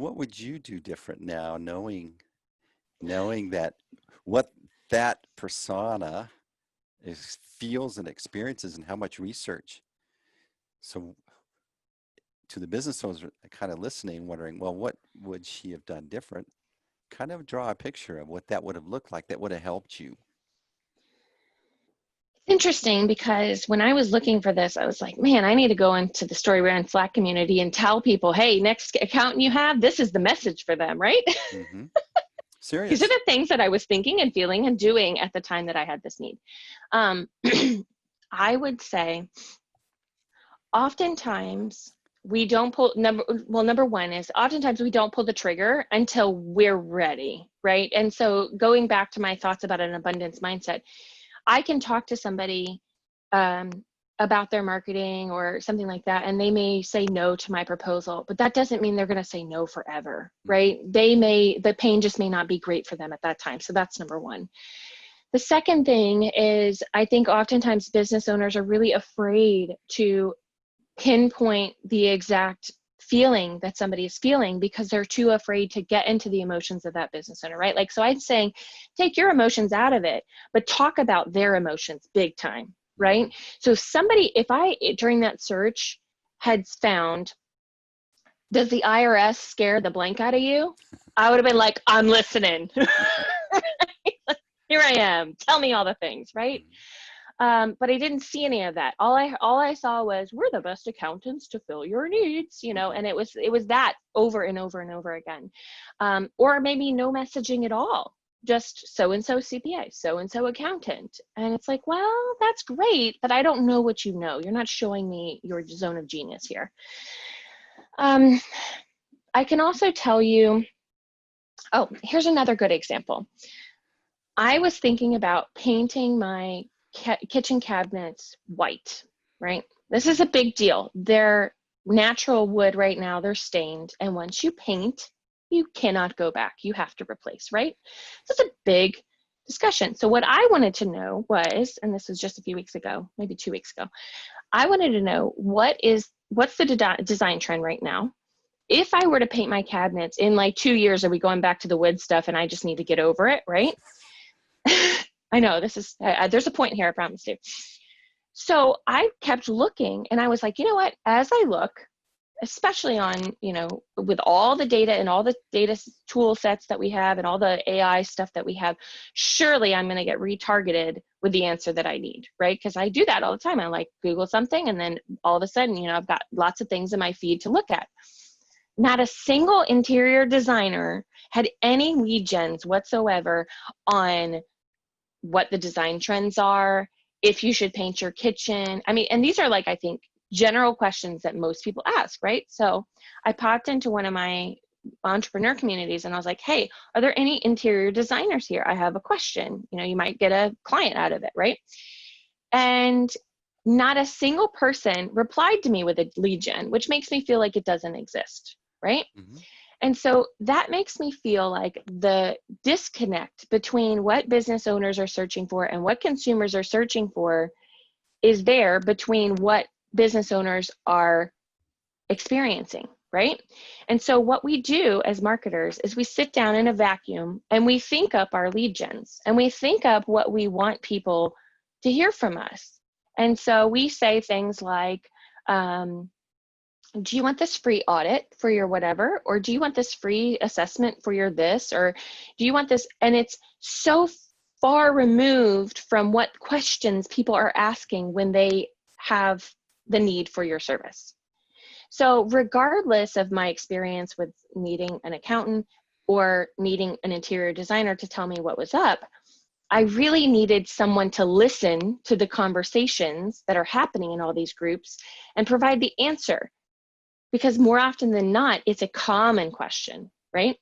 What would you do different now, knowing that what that persona feels and experiences and how much research? So to the business owners kind of listening, wondering, well, what would she have done different? Kind of draw a picture of what that would have looked like that would have helped you. Interesting, because when I was looking for this, I was like, man, I need to go into the Storybrand Slack community and tell people, hey, next accountant you have, this is the message for them, right? Mm-hmm. These are Serious. the things that I was thinking and feeling and doing at the time that I had this need. I would say oftentimes we don't pull, number one is oftentimes we don't pull the trigger until we're ready, right? And so going back to my thoughts about an abundance mindset, I can talk to somebody about their marketing or something like that, and they may say no to my proposal, but that doesn't mean they're going to say no forever, right? The pain just may not be great for them at that time. So that's number one. The second thing is, I think oftentimes business owners are really afraid to pinpoint the exact feeling that somebody is feeling because they're too afraid to get into the emotions of that business owner, right? Like, so I'm saying, take your emotions out of it, but talk about their emotions big time, right? So if I, during that search, had found, does the IRS scare the blank out of you? I would have been like, I'm listening. Here I am. Tell me all the things, right? But I didn't see any of that. All I saw was, we're the best accountants to fill your needs, you know, and it was that over and over and over again. Or maybe no messaging at all, just so-and-so CPA, so-and-so accountant. And it's like, well, that's great, but I don't know what you know. You're not showing me your zone of genius here. I can also tell you, oh, here's another good example. I was thinking about painting my kitchen cabinets white, right? This is a big deal. They're natural wood right now, they're stained. And once you paint, you cannot go back. You have to replace, right? So it's a big discussion. So what I wanted to know was, and this was just a few weeks ago, maybe 2 weeks ago, I wanted to know what's the design trend right now? If I were to paint my cabinets in like 2 years, are we going back to the wood stuff and I just need to get over it, right? I know this is, there's a point here, I promise you. So I kept looking and I was like, you know what, as I look, especially on, you know, with all the data and all the data tool sets that we have and all the AI stuff that we have, surely I'm going to get retargeted with the answer that I need, right? Because I do that all the time. I like Google something and then all of a sudden, you know, I've got lots of things in my feed to look at. Not a single interior designer had any lead gens whatsoever on what the design trends are, if you should paint your kitchen. I mean, and these are like, I think, general questions that most people ask, right? So I popped into one of my entrepreneur communities and I was like, hey, are there any interior designers here? I have a question. You know, you might get a client out of it, right? And not a single person replied to me with a lead gen, which makes me feel like it doesn't exist, right? And so that makes me feel like the disconnect between what business owners are searching for and what consumers are searching for is there between what business owners are experiencing, right? And so what we do as marketers is we sit down in a vacuum and we think up our lead gens and we think up what we want people to hear from us. And so we say things like, do you want this free audit for your whatever? Or do you want this free assessment for your this? Or do you want this? And it's so far removed from what questions people are asking when they have the need for your service. So regardless of my experience with needing an accountant or needing an interior designer to tell me what was up, I really needed someone to listen to the conversations that are happening in all these groups and provide the answer. Because more often than not, it's a common question, right?